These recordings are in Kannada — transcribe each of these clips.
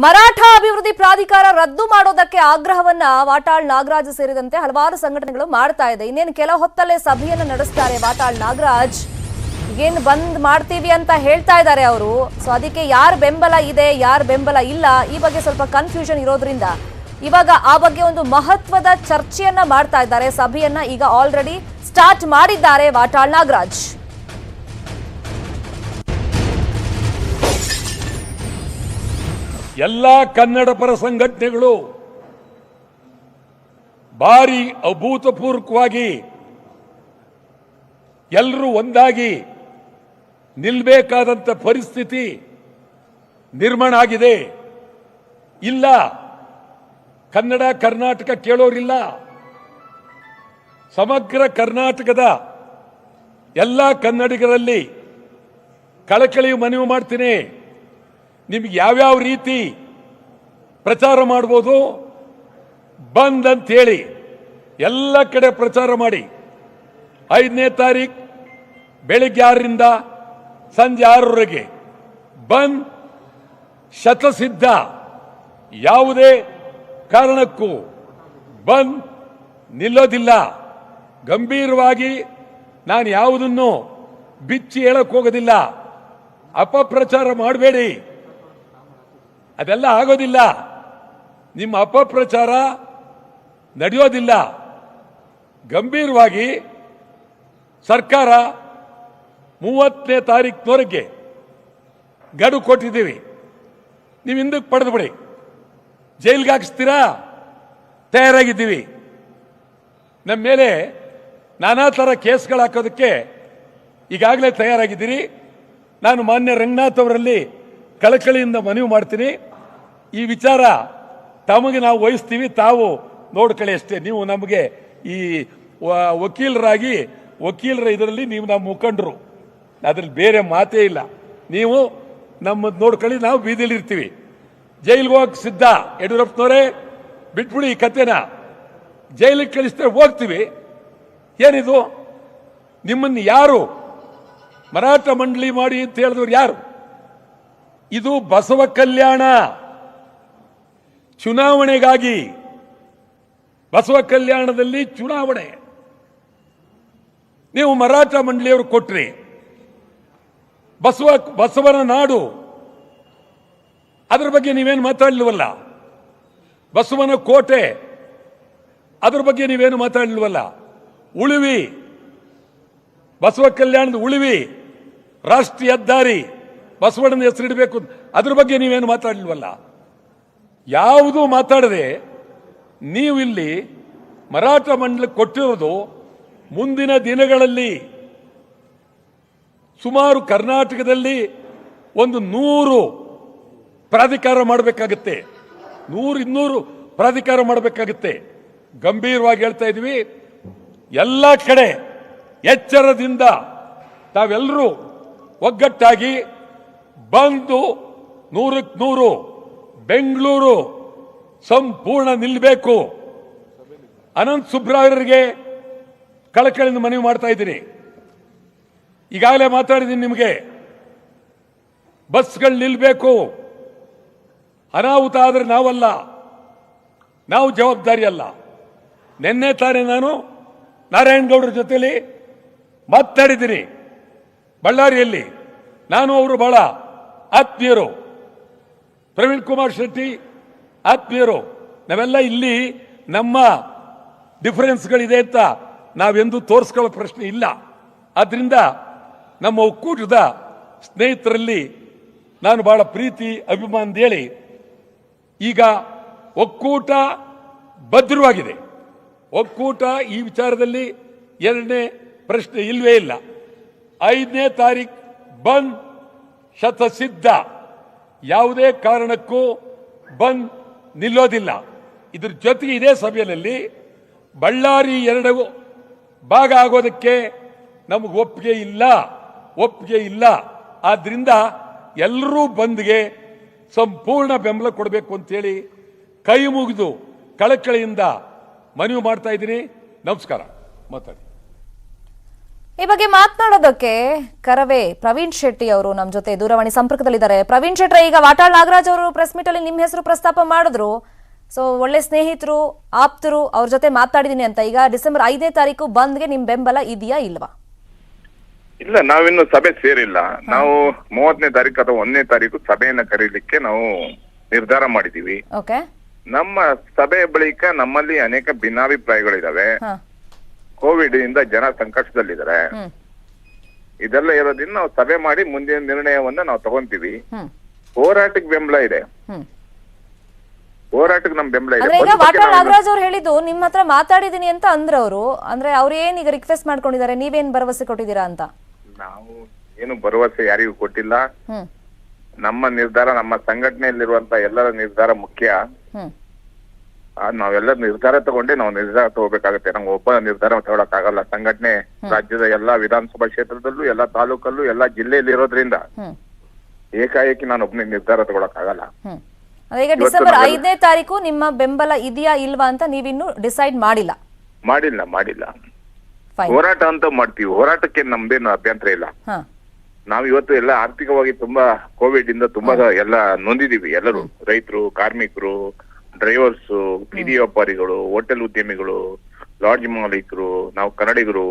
ಮರಾಠ ಅಭಿವೃದ್ಧಿ ಪ್ರಾಧಿಕಾರ ರದ್ದು ಮಾಡೋದಕ್ಕೆ ಆಗ್ರಹವನ್ನ ವಾಟಾಳ್ ನಾಗರಾಜ್ ಸೇರಿದಂತೆ ಹಲವಾರು ಸಂಘಟನೆಗಳು ಮಾಡ್ತಾ ಇದೆ. ಇನ್ನೇನು ಕೆಲ ಹೊತ್ತಲ್ಲೇ ಸಭೆಯನ್ನು ನಡೆಸ್ತಾರೆ ವಾಟಾಳ್ ನಾಗರಾಜ್. ಏನು ಬಂದ್ ಮಾಡ್ತೀವಿ ಅಂತ ಹೇಳ್ತಾ ಇದ್ದಾರೆ ಅವರು. ಸೊ ಅದಕ್ಕೆ ಯಾರ ಬೆಂಬಲ ಇದೆ, ಯಾರ ಬೆಂಬಲ ಇಲ್ಲ, ಈ ಬಗ್ಗೆ ಸ್ವಲ್ಪ ಕನ್ಫ್ಯೂಷನ್ ಇರೋದ್ರಿಂದ ಇವಾಗ ಆ ಬಗ್ಗೆ ಒಂದು ಮಹತ್ವದ ಚರ್ಚೆಯನ್ನ ಮಾಡ್ತಾ ಇದ್ದಾರೆ. ಸಭೆಯನ್ನ ಈಗ ಆಲ್ರೆಡಿ ಸ್ಟಾರ್ಟ್ ಮಾಡಿದ್ದಾರೆ ವಾಟಾಳ್ ನಾಗರಾಜ್. ಎಲ್ಲ ಕನ್ನಡ ಪರ ಸಂಘಟನೆಗಳು ಭಾರಿ ಅಭೂತಪೂರ್ವಕವಾಗಿ ಎಲ್ಲರೂ ಒಂದಾಗಿ ನಿಲ್ಲಬೇಕಾದಂತ ಪರಿಸ್ಥಿತಿ ನಿರ್ಮಾಣ ಆಗಿದೆ. ಇಲ್ಲ, ಕನ್ನಡ ಕರ್ನಾಟಕ ಕೇಳೋರಿಲ್ಲ. ಸಮಗ್ರ ಕರ್ನಾಟಕದ ಎಲ್ಲ ಕನ್ನಡಿಗರಲ್ಲಿ ಕಳಕಳಿ ಮನವಿ ಮಾಡ್ತೀನಿ. ನಿಮ್ಗೆ ಯಾವ್ಯಾವ ರೀತಿ ಪ್ರಚಾರ ಮಾಡ್ಬೋದು ಬಂದ್ ಅಂತ ಹೇಳಿ ಎಲ್ಲ ಕಡೆ ಪ್ರಚಾರ ಮಾಡಿ. 5ನೇ ತಾರೀಕು ಬೆಳಿಗ್ಗೆ 6ರಿಂದ ಸಂಜೆ 6ರವರೆಗೆ ಬಂದ್ ಶತಸಿದ್ಧ. ಯಾವುದೇ ಕಾರಣಕ್ಕೂ ಬಂದ್ ನಿಲ್ಲೋದಿಲ್ಲ. ಗಂಭೀರವಾಗಿ ನಾನು ಯಾವುದನ್ನು ಬಿಚ್ಚಿ ಹೇಳಕ್ ಹೋಗೋದಿಲ್ಲ. ಅಪಪ್ರಚಾರ ಮಾಡಬೇಡಿ, ಅದೆಲ್ಲ ಆಗೋದಿಲ್ಲ. ನಿಮ್ಮ ಅಪಪ್ರಚಾರ ನಡೆಯೋದಿಲ್ಲ. ಗಂಭೀರವಾಗಿ ಸರ್ಕಾರ 30ನೇ ತಾರೀಕಿನವರೆಗೆ ಗಡುವು ಕೊಟ್ಟಿದ್ದೀವಿ. ನೀವು ಹಿಂದಕ್ಕೆ ಪಡೆದು ಬಿಡಿ, ಜೈಲಿಗೆ ಹಾಕಿಸ್ತೀರಾ, ತಯಾರಾಗಿದ್ದೀವಿ. ನಮ್ಮ ಮೇಲೆ ನಾನಾ ಥರ ಕೇಸ್ಗಳು ಹಾಕೋದಕ್ಕೆ ಈಗಾಗಲೇ ತಯಾರಾಗಿದ್ದೀರಿ. ನಾನು ಮಾನ್ಯ ರಂಗನಾಥ್ ಅವರಲ್ಲಿ ಕಳಕಳಿಯಿಂದ ಮನವಿ ಮಾಡ್ತೀನಿ. ಈ ವಿಚಾರ ತಮಗೆ ನಾವು ವಹಿಸ್ತೀವಿ, ತಾವು ನೋಡ್ಕೊಳ್ಳಿ ಅಷ್ಟೇ. ನೀವು ನಮಗೆ ಈ ವಕೀಲರ ಇದರಲ್ಲಿ ನೀವು ನಮ್ಮ ಮುಖಂಡರು, ಅದ್ರಲ್ಲಿ ಬೇರೆ ಮಾತೇ ಇಲ್ಲ. ನೀವು ನಮ್ಮದು ನೋಡ್ಕೊಳ್ಳಿ, ನಾವು ಬೀದಿಲಿ ಇರ್ತೀವಿ. ಜೈಲಿಗೆ ಹೋಗಕ್ಕೆ ಸಿದ್ಧ. ಯಡಿಯೂರಪ್ಪನವರೇ ಬಿಟ್ಬಿಡಿ ಈ ಕಥೆನ. ಜೈಲಿಗೆ ಕಳಿಸಿದ್ರೆ ಹೋಗ್ತೀವಿ. ಏನಿದು? ನಿಮ್ಮನ್ನು ಯಾರು ಮರಾಠ ಮಂಡಳಿ ಮಾಡಿ ಅಂತ ಹೇಳಿದವರು ಯಾರು? ಇದು ಬಸವ ಕಲ್ಯಾಣ ಚುನಾವಣೆಗಾಗಿ. ಬಸವ ಕಲ್ಯಾಣದಲ್ಲಿ ಚುನಾವಣೆ ನೀವು ಮರಾಠ ಮಂಡಳಿಯವರು ಕೊಟ್ರಿ. ಬಸವನ ನಾಡು, ಅದರ ಬಗ್ಗೆ ನೀವೇನು ಮಾತಾಡಲಿಲ್ವಲ್ಲ. ಬಸವನ ಕೋಟೆ, ಅದರ ಬಗ್ಗೆ ನೀವೇನು ಮಾತಾಡಲಿಲ್ವಲ್ಲ. ಉಳಿವಿ, ಬಸವ ಕಲ್ಯಾಣದ ಉಳಿವಿ, ರಾಷ್ಟ್ರೀಯ ಹೆದ್ದಾರಿ, ಬಸವಣ್ಣನ ಹೆಸರಿಡಬೇಕು, ಅದ್ರ ಬಗ್ಗೆ ನೀವೇನು ಮಾತಾಡಲಿಲ್ವಲ್ಲ. ಯಾವುದೂ ಮಾತಾಡದೆ ನೀವು ಇಲ್ಲಿ ಮರಾಠ ಮಂಡಳಿ ಕೊಟ್ಟಿರೋದು ಮುಂದಿನ ದಿನಗಳಲ್ಲಿ ಸುಮಾರು ಕರ್ನಾಟಕದಲ್ಲಿ ಒಂದು 100 ಪ್ರಾಧಿಕಾರ ಮಾಡಬೇಕಾಗುತ್ತೆ. 100-200 ಪ್ರಾಧಿಕಾರ ಮಾಡಬೇಕಾಗುತ್ತೆ. ಗಂಭೀರವಾಗಿ ಹೇಳ್ತಾ ಇದ್ವಿ. ಎಲ್ಲ ಕಡೆ ಎಚ್ಚರದಿಂದ ತಾವೆಲ್ಲರೂ ಒಗ್ಗಟ್ಟಾಗಿ ಬಂದು 100ಕ್ಕೆ 100 ಬೆಂಗಳೂರು ಸಂಪೂರ್ಣ ನಿಲ್ಲಬೇಕು. ಅನಂತ್ ಸುಬ್ರಾಯರಿಗೆ ಕಳಕಳಿಯಿಂದ ಮನವಿ ಮಾಡ್ತಾ ಇದ್ದೀನಿ. ಈಗಾಗಲೇ ಮಾತಾಡಿದ್ದೀನಿ ನಿಮಗೆ. ಬಸ್ಗಳು ನಿಲ್ಲಬೇಕು. ಅನಾಹುತ ಆದರೆ ನಾವಲ್ಲ, ನಾವು ಜವಾಬ್ದಾರಿ ಅಲ್ಲ. ನಿನ್ನೆ ತಾನೇ ನಾನು ನಾರಾಯಣಗೌಡರ ಜೊತೆಲಿ ಮಾತಾಡಿದ್ದೀನಿ ಬಳ್ಳಾರಿಯಲ್ಲಿ. ನಾನು ಅವರು ಬಹಳ ಆತ್ಮೀಯರು. ಪ್ರವೀಣ್ ಕುಮಾರ್ ಶೆಟ್ಟಿ ಆತ್ಮೀಯರು. ನಾವೆಲ್ಲ ಇಲ್ಲಿ ನಮ್ಮ ಡಿಫರೆನ್ಸ್ಗಳಿದೆ ಅಂತ ನಾವೆಂದೂ ತೋರಿಸ್ಕೊಳ್ಳೋ ಪ್ರಶ್ನೆ ಇಲ್ಲ. ಆದ್ರಿಂದ ನಮ್ಮ ಒಕ್ಕೂಟದ ಸ್ನೇಹಿತರಲ್ಲಿ ನಾನು ಬಹಳ ಪ್ರೀತಿ ಅಭಿಮಾನ ಹೇಳಿ ಈಗ ಒಕ್ಕೂಟ ಭದ್ರವಾಗಿದೆ. ಒಕ್ಕೂಟ ಈ ವಿಚಾರದಲ್ಲಿ ಎರಡನೇ ಪ್ರಶ್ನೆ ಇಲ್ವೇ ಇಲ್ಲ. 5ನೇ ತಾರೀಕು ಬಂದ್ ಶತಸಿದ್ಧ. ಯಾವುದೇ ಕಾರಣಕ್ಕೂ ಬಂದ್ ನಿಲ್ಲೋದಿಲ್ಲ. ಇದ್ರ ಜೊತೆಗೆ ಇದೇ ಸಭೆಯಲ್ಲಿ ಬಳ್ಳಾರಿ 2 ಭಾಗ ಆಗೋದಕ್ಕೆ ನಮಗೆ ಒಪ್ಪಿಗೆ ಇಲ್ಲ. ಆದ್ರಿಂದ ಎಲ್ಲರೂ ಬಂದ್ಗೆ ಸಂಪೂರ್ಣ ಬೆಂಬಲ ಕೊಡಬೇಕು ಅಂತೇಳಿ ಕೈ ಮುಗಿದು ಕಳಕಳಿಯಿಂದ ಮನವಿ ಮಾಡ್ತಾ ಇದ್ದೀನಿ. ನಮಸ್ಕಾರ. ಮಾತಾಡಿ. ಈ ಬಗ್ಗೆ ಮಾತನಾಡೋದಕ್ಕೆ ಕರವೇ ಪ್ರವೀಣ್ ಶೆಟ್ಟಿ ಅವರು ನಮ್ಮ ಜೊತೆ ದೂರವಾಣಿ ಸಂಪರ್ಕದಲ್ಲಿದ್ದಾರೆ. ಪ್ರವೀಣ್ ಶೆಟ್ಟಿ, ಈಗ ವಾಟಾಳ್ ನಾಗರಾಜ್ ಅವರು ಪ್ರೆಸ್ ಮೀಟ್ ಅಲ್ಲಿ ನಿಮ್ಮ ಹೆಸರು ಪ್ರಸ್ತಾಪ ಮಾಡಿದ್ರು. ಸೊ ಒಳ್ಳೆ ಸ್ನೇಹಿತರು, ಆಪ್ತರು, ಅವ್ರ ಜೊತೆ ಮಾತಾಡಿದೀನಿ ಅಂತ. ಈಗ ಡಿಸೆಂಬರ್ 5ನೇ ತಾರೀಕು ಬಂದ್ಗೆ ನಿಮ್ ಬೆಂಬಲ ಇದೆಯಾ ಇಲ್ವಾ? ಇಲ್ಲ, ನಾವಿನ್ನು ಸಭೆ ಸೇರಿಲ್ಲ. ನಾವು 30ನೇ ತಾರೀಕು ಅಥವಾ 1ನೇ ತಾರೀಕು ಸಭೆಯನ್ನ ಕರೀಲಿಕ್ಕೆ ನಾವು ನಿರ್ಧಾರ ಮಾಡಿದೀವಿ. ಓಕೆ. ನಮ್ಮ ಸಭೆಯ ಬಳಿಕ ನಮ್ಮಲ್ಲಿ ಅನೇಕ ಭಿನ್ನಾಭಿಪ್ರಾಯಗಳಿದಾವೆ. ಕೋವಿಡ್ ಇಂದ ಜನ ಸಂಕಷ್ಟದಲ್ಲಿದ್ದಾರೆ. ಇದೆಲ್ಲ ಇರೋದ್ರಿಂದ ನಾವು ಸಭೆ ಮಾಡಿ ಮುಂದಿನ ನಿರ್ಣಯವನ್ನ ನಾವು ತಗೊಂತೀವಿ. ಹೋರಾಟಕ್ಕೆ ಬೆಂಬಲ ಇದೆ, ಹೋರಾಟಕ್ಕೆ ನಮ್ ಬೆಂಬಲ ಇದೆ. ಈಗ ವಾಟಾಳ್ ನಾಗರಾಜ್ ಅವ್ರು ಹೇಳಿದ್ದು ನಿಮ್ಮ ಹತ್ರ ಮಾತಾಡಿದೀನಿ ಅಂತ ಅಂದ್ರ ಅವರು, ಅಂದ್ರೆ ಅವ್ರು ಏನ್ ಈಗ ರಿಕ್ವೆಸ್ಟ್ ಮಾಡ್ಕೊಂಡಿದ್ದಾರೆ, ನೀವೇನ್ ಭರವಸೆ ಕೊಟ್ಟಿದ್ದೀರಾ ಅಂತ? ನಾವು ಏನು ಭರವಸೆ ಯಾರಿಗೂ ಕೊಟ್ಟಿಲ್ಲ. ನಮ್ಮ ನಿರ್ಧಾರ, ನಮ್ಮ ಸಂಘಟನೆಯಲ್ಲಿರುವಂತ ಎಲ್ಲರ ನಿರ್ಧಾರ ಮುಖ್ಯ. ನಾವೆಲ್ಲ ನಿರ್ಧಾರ ತಗೊಂಡೆ ನಾವು ನಿರ್ಧಾರ ತಗೋಬೇಕಾಗತ್ತೆ. ನಮ್ಗೆ ಒಬ್ಬ ನಿರ್ಧಾರ ತಗೊಳಕ್ ಆಗಲ್ಲ. ಸಂಘಟನೆ ರಾಜ್ಯದ ಎಲ್ಲಾ ವಿಧಾನಸಭಾ ಕ್ಷೇತ್ರದಲ್ಲೂ, ಎಲ್ಲಾ ತಾಲೂಕಲ್ಲೂ, ಎಲ್ಲಾ ಜಿಲ್ಲೆಯಲ್ಲಿ ಇರೋದ್ರಿಂದ ಏಕಾಏಕಿ ನಾನು ಒಬ್ಬನೇ ನಿರ್ಧಾರ ತಗೊಳಕ್ ಆಗಲ್ಲ. ಈಗ ಡಿಸೆಂಬರ್ 5ನೇ ತಾರೀಕು ನಿಮ್ಮ ಬೆಂಬಲ ಇದೆಯಾ ಇಲ್ವಾ ಅಂತ ನೀವಿನ್ನು ಡಿಸೈಡ್ ಮಾಡಿಲ್ಲ? ಮಾಡಿಲ್ಲ. ಹೋರಾಟ ಅಂತ ಮಾಡ್ತೀವಿ. ಹೋರಾಟಕ್ಕೆ ನಮ್ದೇನು ಅಭ್ಯಂತರ ಇಲ್ಲ. ನಾವ್ ಇವತ್ತು ಎಲ್ಲ ಆರ್ಥಿಕವಾಗಿ ತುಂಬಾ ಕೋವಿಡ್ ಇಂದ ತುಂಬಾ ಎಲ್ಲ ನೊಂದಿದೀವಿ. ಎಲ್ಲರೂ, ರೈತರು, ಕಾರ್ಮಿಕರು, ಡ್ರೈವರ್ಸ್, ಬೀದಿ ವ್ಯಾಪಾರಿಗಳು, ಹೋಟೆಲ್ ಉದ್ಯಮಿಗಳು, ಲಾಡ್ಜ್ ಮಾಲೀಕರು, ನಾವು ಕನ್ನಡಿಗರು,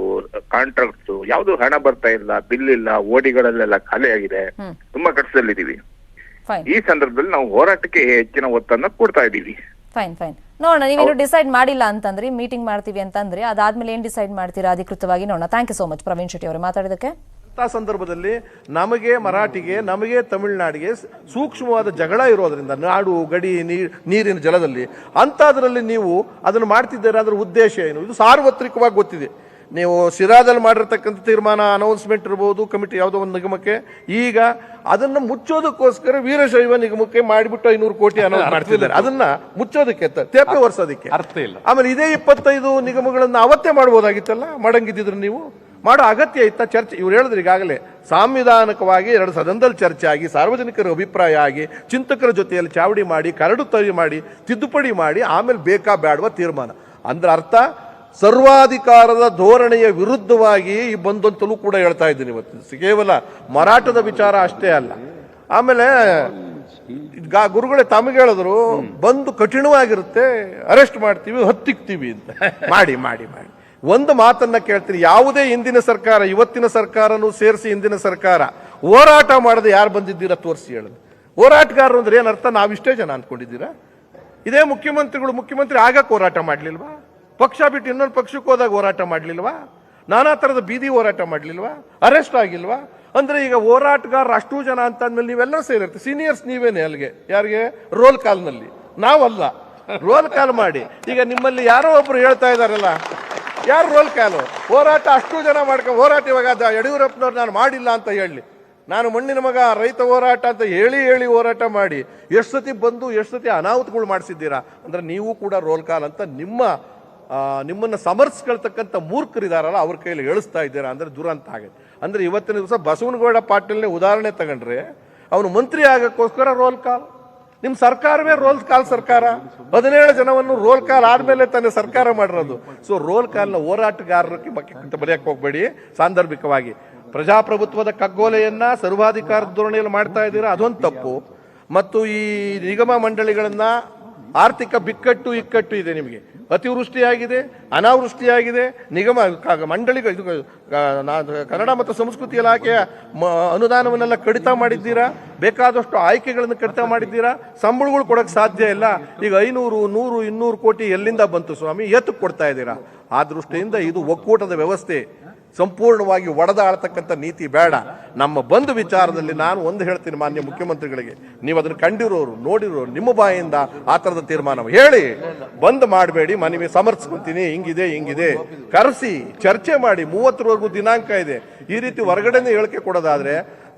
ಕಾಂಟ್ರಾಕ್ಟ್ಸ್, ಯಾವ್ದು ಹಣ ಬರ್ತಾ ಇಲ್ಲ, ಬಿಲ್ ಇಲ್ಲ, ಓಡಿಗಳಲ್ಲೆಲ್ಲ ಖಾಲಿ ಆಗಿದೆ. ತುಂಬಾ ಕಷ್ಟದಲ್ಲಿದ್ದೀವಿ. ಈ ಸಂದರ್ಭದಲ್ಲಿ ನಾವು ಹೋರಾಟಕ್ಕೆ ಹೆಚ್ಚಿನ ಒತ್ತನ್ನ ಕೊಡ್ತಾ ಇದೀವಿ. ಫೈನ್ ನೋಡೋಣ. ನೀವೇನು ಡಿಸೈಡ್ ಮಾಡಿಲ್ಲ ಅಂತಂದ್ರಿ, ಮೀಟಿಂಗ್ ಮಾಡ್ತೀವಿ ಅಂತಂದ್ರಿ, ಅದಾದ್ಮೇಲೆ ಏನ್ ಡಿಸೈಡ್ ಮಾಡ್ತೀರಾ ಅಧಿಕೃತವಾಗಿ ನೋಡೋಣ. Thank you so much Praveen Shetty ಅವರು ಮಾತಾಡಿದಕ್ಕೆ. ಅಂತ ಸಂದರ್ಭದಲ್ಲಿ ನಮಗೆ ಮರಾಠಿಗೆ, ನಮಗೆ ತಮಿಳುನಾಡಿಗೆ ಸೂಕ್ಷ್ಮವಾದ ಜಗಳ ಇರೋದ್ರಿಂದ, ನಾಡು ಗಡಿ ನೀರಿನ ಜಲದಲ್ಲಿ ಅಂಥದ್ರಲ್ಲಿ ನೀವು ಅದನ್ನು ಮಾಡ್ತಿದ್ದೀರಾ, ಅದರ ಉದ್ದೇಶ ಏನು? ಇದು ಸಾರ್ವತ್ರಿಕವಾಗಿ ಗೊತ್ತಿದೆ. ನೀವು ಸಿರಾದಲ್ಲಿ ಮಾಡಿರ್ತಕ್ಕಂಥ ತೀರ್ಮಾನ, ಅನೌನ್ಸ್ಮೆಂಟ್ ಇರ್ಬೋದು, ಕಮಿಟಿ ಯಾವುದೋ ಒಂದು ನಿಗಮಕ್ಕೆ, ಈಗ ಅದನ್ನು ಮುಚ್ಚೋದಕ್ಕೋಸ್ಕರ ವೀರಶೈವ ನಿಗಮಕ್ಕೆ ಮಾಡಿಬಿಟ್ಟು 500 ಕೋಟಿ ಅನೌನ್ಸ್ ಮಾಡ್ತಿದ್ದಾರೆ. ಅದನ್ನ ಮುಚ್ಚೋದಕ್ಕೆ, ತೇಪೆ ಒರೆಸೋದಕ್ಕೆ ಅರ್ಥ ಇಲ್ಲ. ಆಮೇಲೆ ಇದೇ 25 ನಿಗಮಗಳನ್ನ ಅವತ್ತೇ ಮಾಡ್ಬೋದಾಗಿತ್ತಲ್ಲ, ಮಾಡಂಗಿದ್ದಿದ್ರು ನೀವು. ಮಾಡೋ ಅಗತ್ಯ ಇತ್ತ? ಚರ್ಚೆ, ಇವ್ರು ಹೇಳಿದ್ರೆ ಈಗಾಗಲೇ ಸಾಂವಿಧಾನಿಕವಾಗಿ 2 ಸದನದಲ್ಲಿ ಚರ್ಚೆ ಆಗಿ, ಸಾರ್ವಜನಿಕರ ಅಭಿಪ್ರಾಯ ಆಗಿ, ಚಿಂತಕರ ಜೊತೆಯಲ್ಲಿ ಚಾವಡಿ ಮಾಡಿ, ಕರಡು ತರಿ ಮಾಡಿ, ತಿದ್ದುಪಡಿ ಮಾಡಿ, ಆಮೇಲೆ ಬೇಕಾ ಬೇಡವಾ ತೀರ್ಮಾನ. ಅಂದ್ರೆ ಅರ್ಥ ಸರ್ವಾಧಿಕಾರದ ಧೋರಣೆಯ ವಿರುದ್ಧವಾಗಿ ಬಂದಂತಲೂ ಕೂಡ ಹೇಳ್ತಾ ಇದ್ದೀನಿ ಇವತ್ತು. ಕೇವಲ ಮರಾಠದ ವಿಚಾರ ಅಷ್ಟೇ ಅಲ್ಲ. ಆಮೇಲೆ ಗುರುಗಳೇ ತಮಗೆ ಹೇಳಿದ್ರು, ಬಂದು ಕಠಿಣವಾಗಿರುತ್ತೆ, ಅರೆಸ್ಟ್ ಮಾಡ್ತೀವಿ, ಹತ್ತಿಕ್ತೀವಿ ಅಂತ. ಮಾಡಿ ಮಾಡಿ ಮಾಡಿ ಒಂದು ಮಾತನ್ನ ಕೇಳ್ತೀನಿ, ಯಾವುದೇ ಹಿಂದಿನ ಸರ್ಕಾರ, ಇವತ್ತಿನ ಸರ್ಕಾರನೂ ಸೇರಿಸಿ ಹಿಂದಿನ ಸರ್ಕಾರ ಹೋರಾಟ ಮಾಡದೆ ಯಾರು ಬಂದಿದ್ದೀರಾ ತೋರಿಸಿ ಹೇಳೋದು. ಹೋರಾಟಗಾರರು ಅಂದ್ರೆ ಏನರ್ಥ? ನಾವಿಷ್ಟೇ ಜನ ಅಂದ್ಕೊಂಡಿದ್ದೀರಾ? ಇದೇ ಮುಖ್ಯಮಂತ್ರಿ ಆಗಕ್ಕೆ ಹೋರಾಟ ಮಾಡ್ಲಿಲ್ವಾ? ಪಕ್ಷ ಬಿಟ್ಟು ಇನ್ನೊಂದು ಪಕ್ಷಕ್ಕೆ ಹೋದಾಗ ಹೋರಾಟ ಮಾಡ್ಲಿಲ್ವಾ? ನಾನಾ ತರದ ಬೀದಿ ಹೋರಾಟ ಮಾಡ್ಲಿಲ್ವಾ? ಅರೆಸ್ಟ್ ಆಗಿಲ್ವಾ? ಅಂದ್ರೆ ಈಗ ಹೋರಾಟಗಾರರು ಅಷ್ಟು ಜನ ಅಂತ ಅಂದ್ಮೇಲೆ ನೀವೆಲ್ಲ ಸೇರಿರ್ತೀವಿ. ಸೀನಿಯರ್ಸ್ ನೀವೇನೆ ಅಲ್ಲಿಗೆ, ಯಾರಿಗೆ? ರೋಲ್ ಕಾಲ್ನಲ್ಲಿ. ನಾವಲ್ಲ, ರೋಲ್ ಕಾಲ್ ಮಾಡಿ. ಈಗ ನಿಮ್ಮಲ್ಲಿ ಯಾರೋ ಒಬ್ರು ಹೇಳ್ತಾ ಇದಾರಲ್ಲ, ಯಾರು ರೋಲ್ ಕಾಲು? ಹೋರಾಟ ಅಷ್ಟು ಜನ ಮಾಡ್ಕೊಂಡು ಹೋರಾಟ. ಇವಾಗ ಯಡಿಯೂರಪ್ಪನವ್ರು ನಾನು ಮಾಡಿಲ್ಲ ಅಂತ ಹೇಳಿ, ನಾನು ಮಣ್ಣಿನ ಮಗ, ರೈತ ಹೋರಾಟ ಅಂತ ಹೇಳಿ ಹೋರಾಟ ಮಾಡಿ ಎಷ್ಟು ಸತಿ ಬಂದು ಎಷ್ಟು ಸತಿ ಅನಾಹುತಗಳು ಮಾಡಿಸಿದ್ದೀರಾ. ಅಂದ್ರೆ ನೀವು ಕೂಡ ರೋಲ್ ಕಾಲ್ ಅಂತ ನಿಮ್ಮನ್ನ ಸಮರ್ಸ್ಕೊಳ್ತಕ್ಕಂಥ ಮೂರ್ಖರಿದಾರಲ್ಲ, ಅವ್ರ ಕೈಯಲ್ಲಿ ಹೇಳಿಸ್ತಾ ಇದ್ದೀರಾ. ಅಂದ್ರೆ ದುರಂತ ಆಗುತ್ತೆ. ಅಂದ್ರೆ ಇವತ್ತಿನ ದಿವಸ ಬಸವನಗೌಡ ಪಾಟೀಲ್ನೇ ಉದಾಹರಣೆ ತಗೊಂಡ್ರೆ, ಅವನು ಮಂತ್ರಿ ಆಗಕ್ಕೋಸ್ಕರ ರೋಲ್ ಕಾಲ್. ನಿಮ್ ಸರ್ಕಾರವೇ ರೋಲ್ ಕಾಲ್ ಸರ್ಕಾರ. 17 ಜನವನ್ನು ರೋಲ್ ಕಾಲ್ ಆದ್ಮೇಲೆ ತಾನೇ ಸರ್ಕಾರ ಮಾಡಿರೋದು. ಸೊ ರೋಲ್ ಕಾಲ್ನ ಹೋರಾಟಗಾರರಿಗೆ ಅಂತ ಬರೆಯಕ್ಕೆ ಹೋಗ್ಬೇಡಿ. ಸಾಂದರ್ಭಿಕವಾಗಿ ಪ್ರಜಾಪ್ರಭುತ್ವದ ಕಗ್ಗೋಲೆಯನ್ನ ಸರ್ವಾಧಿಕಾರ ಧೋರಣೆಯಲ್ಲಿ ಮಾಡ್ತಾ ಇದ್ದೀರಾ, ಅದೊಂದು ತಪ್ಪು. ಮತ್ತು ಈ ನಿಗಮ ಮಂಡಳಿಗಳನ್ನ ಆರ್ಥಿಕ ಬಿಕ್ಕಟ್ಟು ಇಕ್ಕಟ್ಟು ಇದೆ. ನಿಮಗೆ ಅತಿವೃಷ್ಟಿಯಾಗಿದೆ, ಅನಾವೃಷ್ಟಿಯಾಗಿದೆ. ನಿಗಮ ಮಂಡಳಿಗೆ ಕನ್ನಡ ಮತ್ತು ಸಂಸ್ಕೃತಿ ಇಲಾಖೆಯ ಅನುದಾನವನ್ನೆಲ್ಲ ಕಡಿತ ಮಾಡಿದ್ದೀರಾ. ಬೇಕಾದಷ್ಟು ಆಯ್ಕೆಗಳನ್ನು ಕಡಿತ ಮಾಡಿದ್ದೀರಾ. ಸಂಬಳಗಳು ಕೊಡಕ್ಕೆ ಸಾಧ್ಯ ಇಲ್ಲ. ಈಗ 500, 100, 200 ಕೋಟಿ ಎಲ್ಲಿಂದ ಬಂತು ಸ್ವಾಮಿ? ಎತ್ತು ಕೊಡ್ತಾ ಇದ್ದೀರಾ. ಆ ದೃಷ್ಟಿಯಿಂದ ಇದು ಒಕ್ಕೂಟದ ವ್ಯವಸ್ಥೆ ಸಂಪೂರ್ಣವಾಗಿ ಒಡೆದಾಡ್ತಕ್ಕಂಥ ನೀತಿ ಬೇಡ. ನಮ್ಮ ಬಂಧು ವಿಚಾರದಲ್ಲಿ ನಾನು ಒಂದು ಹೇಳ್ತೀನಿ ಮಾನ್ಯ ಮುಖ್ಯಮಂತ್ರಿಗಳಿಗೆ, ನೀವು ಅದನ್ನು ಕಂಡಿರೋರು, ನೋಡಿರೋರು, ನಿಮ್ಮ ಬಾಯಿಂದ ಆ ಥರದ ತೀರ್ಮಾನ ಹೇಳಿ. ಬಂದ್ ಮಾಡಬೇಡಿ, ಮನವಿ ಸಮರ್ಥಿಸ್ಕೊಂತೀನಿ, ಹಿಂಗಿದೆ ಕರೆಸಿ ಚರ್ಚೆ ಮಾಡಿ. 30ರವರೆಗೂ ದಿನಾಂಕ ಇದೆ. ಈ ರೀತಿ ಹೊರಗಡೆನೇ ಹೇಳಿಕೆ ಕೊಡೋದಾದ್ರೆ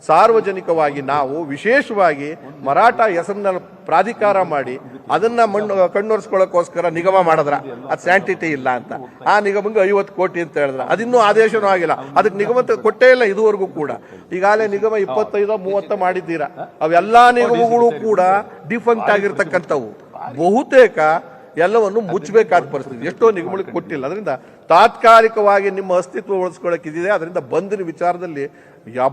ಸಾರ್ವಜನಿಕವಾಗಿ ನಾವು ವಿಶೇಷವಾಗಿ ಮರಾಠ ಹೆಸರನ್ನ ಪ್ರಾಧಿಕಾರ ಮಾಡಿ ಅದನ್ನ ಕಣ್ಣೊರೆಸ್ಕೊಳ್ಳೋಕ್ಕೋಸ್ಕರ ನಿಗಮ ಮಾಡಿದ್ರ, ಅದು ಸ್ಯಾಂಟಿಟಿ ಇಲ್ಲ ಅಂತ. ಆ ನಿಗಮಕ್ಕೆ 50 ಕೋಟಿ ಅಂತ ಹೇಳಿದ್ರ, ಅದಿನ್ನೂ ಆದೇಶನೂ ಆಗಿಲ್ಲ. ಅದಕ್ಕೆ ನಿಗಮ ಕೊಟ್ಟೇ ಇಲ್ಲ ಇದುವರೆಗೂ ಕೂಡ. ಈಗಾಗಲೇ ನಿಗಮ 25-30 ಮಾಡಿದ್ದೀರಾ. ಅವೆಲ್ಲಾ ನಿಗಮಗಳು ಕೂಡ ಡಿಫಂಕ್ಟ್ ಆಗಿರ್ತಕ್ಕಂಥವು. ಬಹುತೇಕ ಎಲ್ಲವನ್ನು ಮುಚ್ಚಬೇಕಾದ ಪರಿಸ್ಥಿತಿ. ಎಷ್ಟೋ ನಿಗಮಗಳಿಗೆ ಕೊಟ್ಟಿಲ್ಲ. ಅದರಿಂದ ತಾತ್ಕಾಲಿಕವಾಗಿ ನಿಮ್ಮ ಅಸ್ತಿತ್ವ ಉಳಿಸ್ಕೊಳ್ಳೋಕ್ಕಿದೆ. ಅದರಿಂದ ಬಂದಿನ ವಿಚಾರದಲ್ಲಿ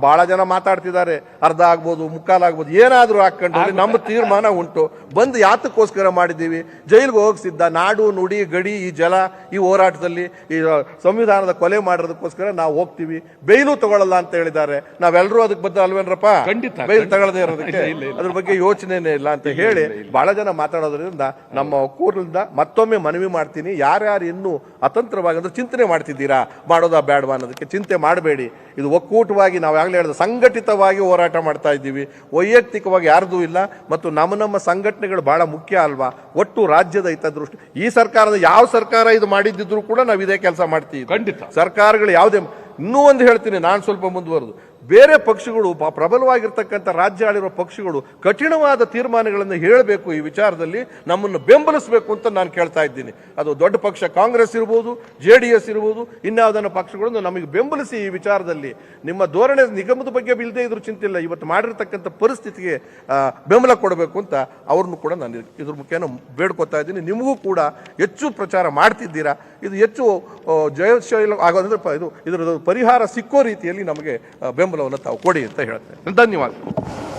ಬಹಳ ಜನ ಮಾತಾಡ್ತಿದ್ದಾರೆ, ಅರ್ಧ ಆಗ್ಬೋದು, ಮುಕ್ಕಾಲಾಗ್ಬೋದು, ಏನಾದರೂ ಹಾಕೊಂಡು ನಮ್ಮ ತೀರ್ಮಾನ ಉಂಟು. ಬಂದು ಯಾತಕ್ಕೋಸ್ಕರ ಮಾಡಿದ್ದೀವಿ? ಜೈಲಿಗೆ ಹೋಗಿಸಿದ್ದ ನಾಡು ನುಡಿ ಗಡಿ ಈ ಜಲ ಈ ಹೋರಾಟದಲ್ಲಿ ಈ ಸಂವಿಧಾನದ ಕೊಲೆ ಮಾಡಿರೋದಕ್ಕೋಸ್ಕರ ನಾವು ಹೋಗ್ತೀವಿ, ಬೇಯ್ಲು ತಗೊಳ್ಳಲ್ಲ ಅಂತ ಹೇಳಿದ್ದಾರೆ. ನಾವೆಲ್ಲರೂ ಅದಕ್ಕೆ ಬದ್ಧ ಅಲ್ವೇನ್ರಪ್ಪ? ಬೇಯ್ಲು ತಗೊಳ್ಳದೆ ಇರೋದಕ್ಕೆ ಅದ್ರ ಬಗ್ಗೆ ಯೋಚನೆನೇ ಇಲ್ಲ ಅಂತ ಹೇಳಿ ಬಹಳ ಜನ ಮಾತಾಡೋದ್ರಿಂದ ನಮ್ಮ ಒಕ್ಕೂಟದಿಂದ ಮತ್ತೊಮ್ಮೆ ಮನವಿ ಮಾಡ್ತೀನಿ, ಯಾರ್ಯಾರು ಇನ್ನೂ ಅತಂತ್ರವಾಗಿ ಅಂದ್ರೆ ಚಿಂತನೆ ಮಾಡ್ತಿದ್ದೀರಾ, ಮಾಡೋದಾ ಬೇಡವಾ ಅನ್ನೋದಕ್ಕೆ ಚಿಂತೆ ಮಾಡಬೇಡಿ. ಇದು ಒಕ್ಕೂಟವಾಗಿ ನಾವು ಆಗಲೇ ಹೇಳಿದ ಸಂಘಟಿತವಾಗಿ ಹೋರಾಟ ಮಾಡ್ತಾ ಇದ್ದೀವಿ, ವೈಯಕ್ತಿಕವಾಗಿ ಯಾರ್ದೂ ಇಲ್ಲ. ಮತ್ತು ನಮ್ಮ ಸಂಘಟನೆಗಳು ಬಹಳ ಮುಖ್ಯ ಅಲ್ವಾ? ಒಟ್ಟು ರಾಜ್ಯದ ಹಿತದೃಷ್ಟಿ, ಈ ಸರ್ಕಾರದ ಯಾವ ಸರ್ಕಾರ ಇದು ಮಾಡಿದ್ದಿದ್ರು ಕೂಡ ನಾವು ಇದೇ ಕೆಲಸ ಮಾಡ್ತೀವಿ. ಸರ್ಕಾರಗಳು ಯಾವುದೇ, ಇನ್ನೂ ಒಂದು ಹೇಳ್ತೀನಿ ನಾನು ಸ್ವಲ್ಪ ಮುಂದುವರೆದು, ಬೇರೆ ಪಕ್ಷಗಳು ಪ್ರಬಲವಾಗಿರ್ತಕ್ಕಂಥ ರಾಜ್ಯ ಆಳಿರುವ ಪಕ್ಷಗಳು ಕಠಿಣವಾದ ತೀರ್ಮಾನಗಳನ್ನು ಹೇಳಬೇಕು, ಈ ವಿಚಾರದಲ್ಲಿ ನಮ್ಮನ್ನು ಬೆಂಬಲಿಸಬೇಕು ಅಂತ ನಾನು ಕೇಳ್ತಾ ಇದ್ದೀನಿ. ಅದು ದೊಡ್ಡ ಪಕ್ಷ ಕಾಂಗ್ರೆಸ್ ಇರ್ಬೋದು, JDS ಇರ್ಬೋದು, ಇನ್ಯಾವುದನ್ನ ಪಕ್ಷಗಳನ್ನು ನಮಗೆ ಬೆಂಬಲಿಸಿ ಈ ವಿಚಾರದಲ್ಲಿ. ನಿಮ್ಮ ಧೋರಣೆ ನಿಗಮದ ಬಗ್ಗೆ ಇಲ್ಲದೆ ಇದ್ರ ಚಿಂತೆ ಇಲ್ಲ, ಇವತ್ತು ಮಾಡಿರ್ತಕ್ಕಂಥ ಪರಿಸ್ಥಿತಿಗೆ ಬೆಂಬಲ ಕೊಡಬೇಕು ಅಂತ ಅವ್ರನ್ನು ಕೂಡ ನಾನು ಇದ್ರ ಮುಖೇನ ಬೇಡ್ಕೊತಾ ಇದ್ದೀನಿ. ನಿಮಗೂ ಕೂಡ ಹೆಚ್ಚು ಪ್ರಚಾರ ಮಾಡ್ತಿದ್ದೀರಾ, ಇದು ಹೆಚ್ಚು ಜಯಶೀಲ ಆಗೋದ್ರೆ ಇದರ ಪರಿಹಾರ ಸಿಕ್ಕೋ ರೀತಿಯಲ್ಲಿ ನಮಗೆ ಬೆಂಬಲವನ್ನು ತಾವು ಕೊಡಿ ಅಂತ ಹೇಳ್ತೇನೆ. ಧನ್ಯವಾದ.